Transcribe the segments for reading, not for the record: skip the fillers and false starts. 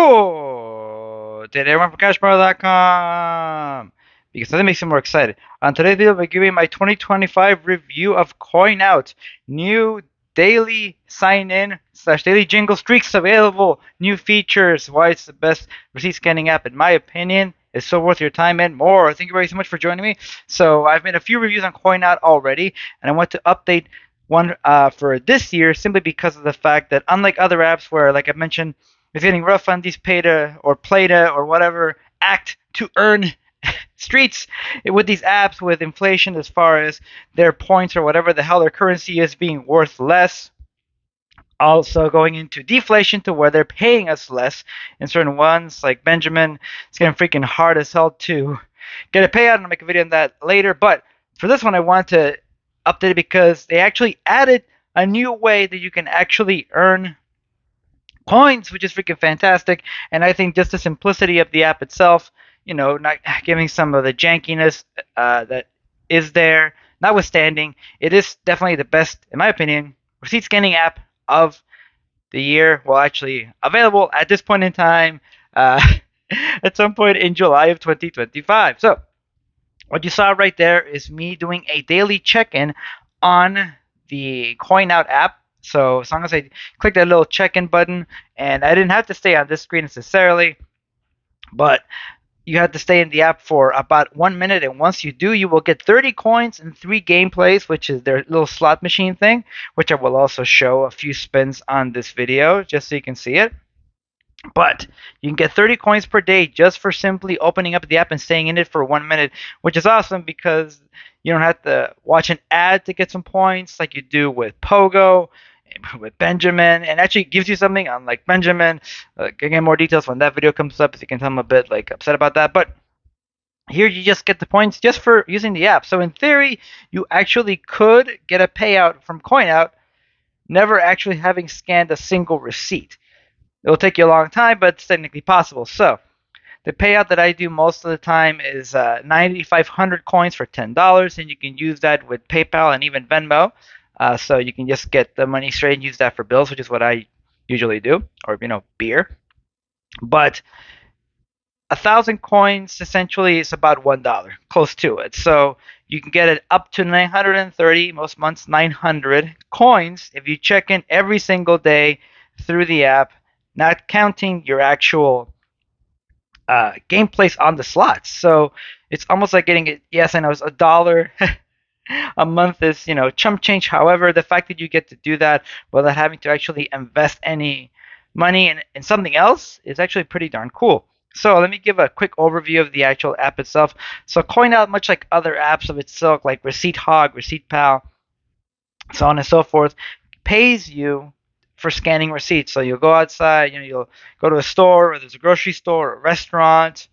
Cool! Today I'm from CashBar.com because that makes me more excited. On today's video, I'll be giving my 2025 review of CoinOut. New daily sign-in slash daily jingle streaks available. New features. Why it's the best receipt scanning app in my opinion. It's so worth your time and more. Thank you very so much for joining me. So I've made a few reviews on CoinOut already, and I want to update one for this year simply because of the fact that unlike other apps where, like I mentioned, it's getting rough on these pay-to or play-to or whatever act to earn streets with these apps with inflation as far as their points or whatever the hell their currency is being worth less. Also going into deflation to where they're paying us less in certain ones like Benjamin. It's getting freaking hard as hell to get a payout, and I'll make a video on that later. But for this one, I want to update it because they actually added a new way that you can actually earn coins, which is freaking fantastic. And I think just the simplicity of the app itself, not giving some of the jankiness that is there, notwithstanding, it is definitely the best, in my opinion, receipt scanning app of the year. Well, actually, available at this point in time, at some point in July of 2025. So, what you saw right there is me doing a daily check-in on the CoinOut app. So as long as I click that little check-in button, and I didn't have to stay on this screen necessarily, but you have to stay in the app for about 1 minute, and once you do, you will get 30 coins and 3 gameplays, which is their little slot machine thing, which I will also show a few spins on this video just so you can see it. But you can get 30 coins per day just for simply opening up the app and staying in it for 1 minute, which is awesome because you don't have to watch an ad to get some points like you do with Pogo, with Benjamin, and actually gives you something unlike Benjamin. Get more details when that video comes up if you can tell I'm a bit upset about that. But here you just get the points just for using the app. So in theory, you actually could get a payout from CoinOut, never actually having scanned a single receipt. It'll take you a long time, but it's technically possible. So the payout that I do most of the time is 9,500 coins for $10, and you can use that with PayPal and even Venmo. So you can just get the money straight and use that for bills, which is what I usually do, or beer. But 1,000 coins essentially is about $1, close to it. So you can get it up to 930, most months 900 coins if you check in every single day through the app, not counting your actual game plays on the slots. So it's almost like getting it. Yes, I know it's $1 a month is chump change. However, the fact that you get to do that without having to actually invest any money in something else is actually pretty darn cool. So let me give a quick overview of the actual app itself. So CoinOut, much like other apps of its ilk like Receipt Hog, Receipt Pal, so on and so forth, pays you for scanning receipts. So you'll go outside, you'll go to a store, or there's a grocery store, a restaurant,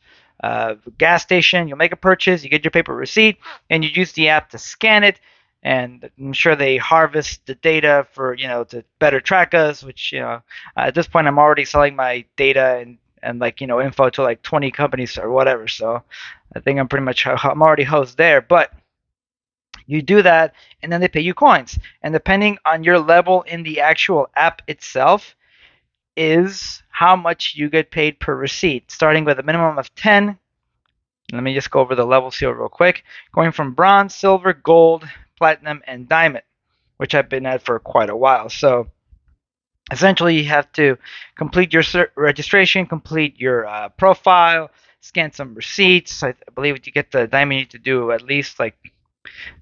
gas station, you'll make a purchase, you get your paper receipt, and you use the app to scan it. And I'm sure they harvest the data for, to better track us, which, at this point I'm already selling my data and info to like 20 companies or whatever. So I think I'm already host there. But you do that, and then they pay you coins. And depending on your level in the actual app itself is how much you get paid per receipt, starting with a minimum of 10. Let me just go over the levels here real quick. Going from bronze, silver, gold, platinum, and diamond, which I've been at for quite a while. So essentially, you have to complete your registration, complete your profile, scan some receipts. I believe to get the diamond, you need to do at least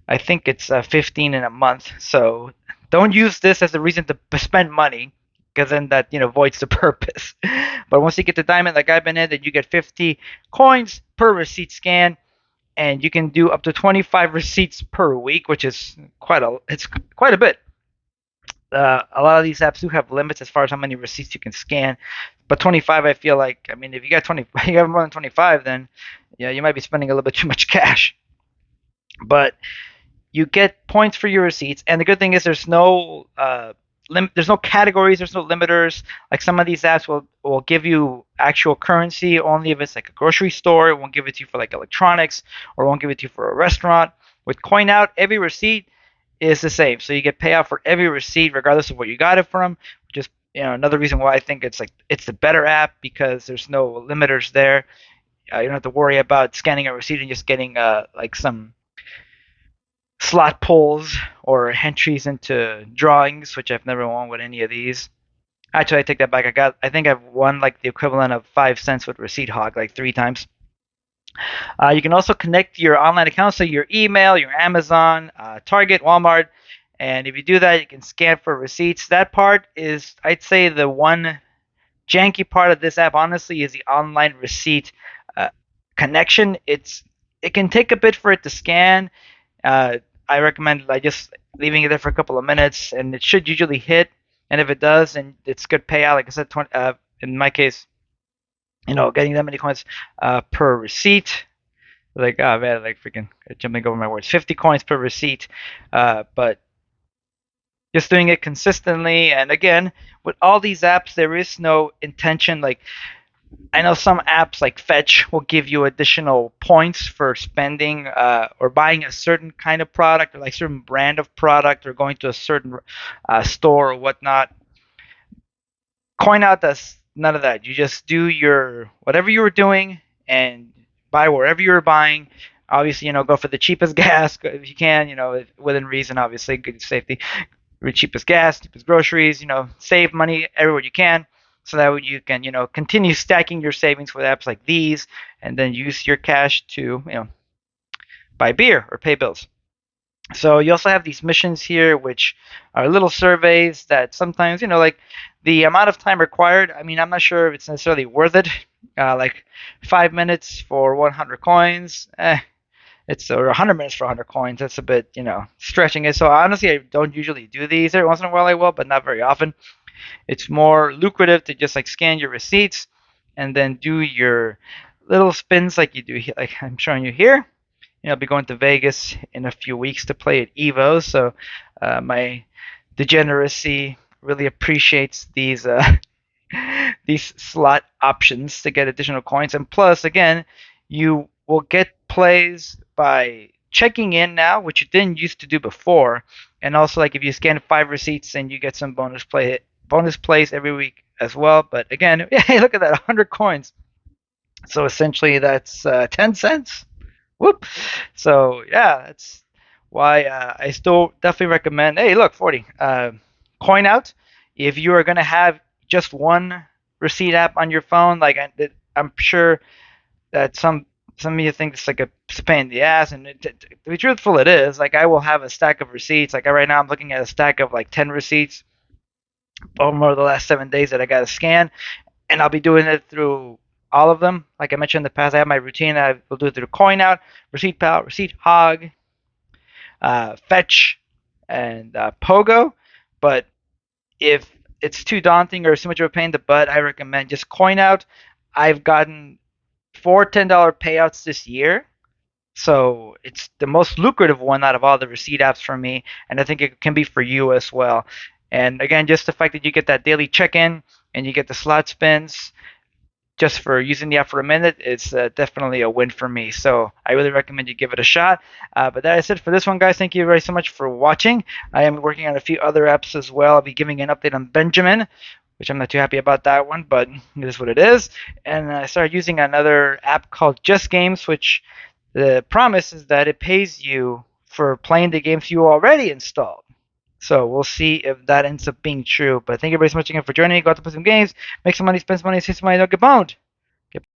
I think it's 15 in a month. So don't use this as a reason to spend money, because then that voids the purpose. But once you get the diamond like I've been in, then you get 50 coins per receipt scan, and you can do up to 25 receipts per week, which is quite a bit. A lot of these apps do have limits as far as how many receipts you can scan, but 25, I feel like, if you got 20, you have more than 25, then you might be spending a little bit too much cash. But you get points for your receipts, and the good thing is there's no there's no categories, there's no limiters. Like some of these apps will give you actual currency only if it's like a grocery store. It won't give it to you for like electronics, or it won't give it to you for a restaurant. With CoinOut, every receipt is the same, so you get payout for every receipt regardless of what you got it from, which is another reason why I think it's the better app because there's no limiters there. You don't have to worry about scanning a receipt and just getting like some slot pulls or entries into drawings, which I've never won with any of these. Actually, I take that back. I think I've won like the equivalent of 5 cents with Receipt Hog like 3 times. You can also connect your online accounts, so your email, your Amazon, Target, Walmart, and if you do that, you can scan for receipts. That part is, I'd say, the one janky part of this app. Honestly, is the online receipt uh, connection. It can take a bit for it to scan. Uh, I recommend like just leaving it there for a couple of minutes, and it should usually hit. And if it does, and it's good payout, like I said, in my case, getting that many coins per receipt. Like, oh man, like freaking jumping over my words. 50 coins per receipt. But just doing it consistently, and again, with all these apps, there is no intention. Like, I know some apps like Fetch will give you additional points for spending or buying a certain kind of product or like certain brand of product or going to a certain store or whatnot. CoinOut does none of that. You just do your whatever you were doing and buy wherever you were buying. Obviously, go for the cheapest gas if you can, within reason, obviously, good safety. Cheapest gas, cheapest groceries, save money everywhere you can. So that you can, continue stacking your savings with apps like these and then use your cash to, buy beer or pay bills. So you also have these missions here, which are little surveys that sometimes, like the amount of time required. I mean, I'm not sure if it's necessarily worth it. Like 5 minutes for 100 coins. It's or 100 minutes for 100 coins. That's a bit, stretching it. So honestly, I don't usually do these. Every once in a while I will, but not very often. It's more lucrative to just like scan your receipts and then do your little spins like you do, like I'm showing you here. I'll be going to Vegas in a few weeks to play at Evo, so my degeneracy really appreciates these these slot options to get additional coins. And plus, again, you will get plays by checking in now, which you didn't used to do before. And also, like if you scan 5 receipts, then you get some bonus plays every week as well. But again, hey, look at that, 100 coins. So essentially, that's 10 cents. Whoop. So yeah, that's why I still definitely recommend. Hey, look, 40. CoinOut. If you are gonna have just one receipt app on your phone, like I'm sure that some of you think it's like a pain in the ass, and to be truthful, it is. Like I will have a stack of receipts. Like right now, I'm looking at a stack of like 10 receipts over the last 7 days that I got to scan, and I'll be doing it through all of them. Like I mentioned in the past, I have my routine. I will do it through CoinOut, Receipt Pal, Receipt Hog, Fetch, and Pogo. But if it's too daunting or too much of a pain in the butt, I recommend just CoinOut. I've gotten 4 $10 payouts this year. So it's the most lucrative one out of all the receipt apps for me, and I think it can be for you as well. And again, just the fact that you get that daily check-in and you get the slot spins just for using the app for a minute is definitely a win for me. So I really recommend you give it a shot. But that is it for this one, guys. Thank you very so much for watching. I am working on a few other apps as well. I'll be giving an update on Benjamin, which I'm not too happy about that one, but it is what it is. And I started using another app called Just Games, which the promise is that it pays you for playing the games you already installed. So we'll see if that ends up being true. But thank you very much again for joining me. Go out to play some games, make some money, spend some money, see some money, don't get boned.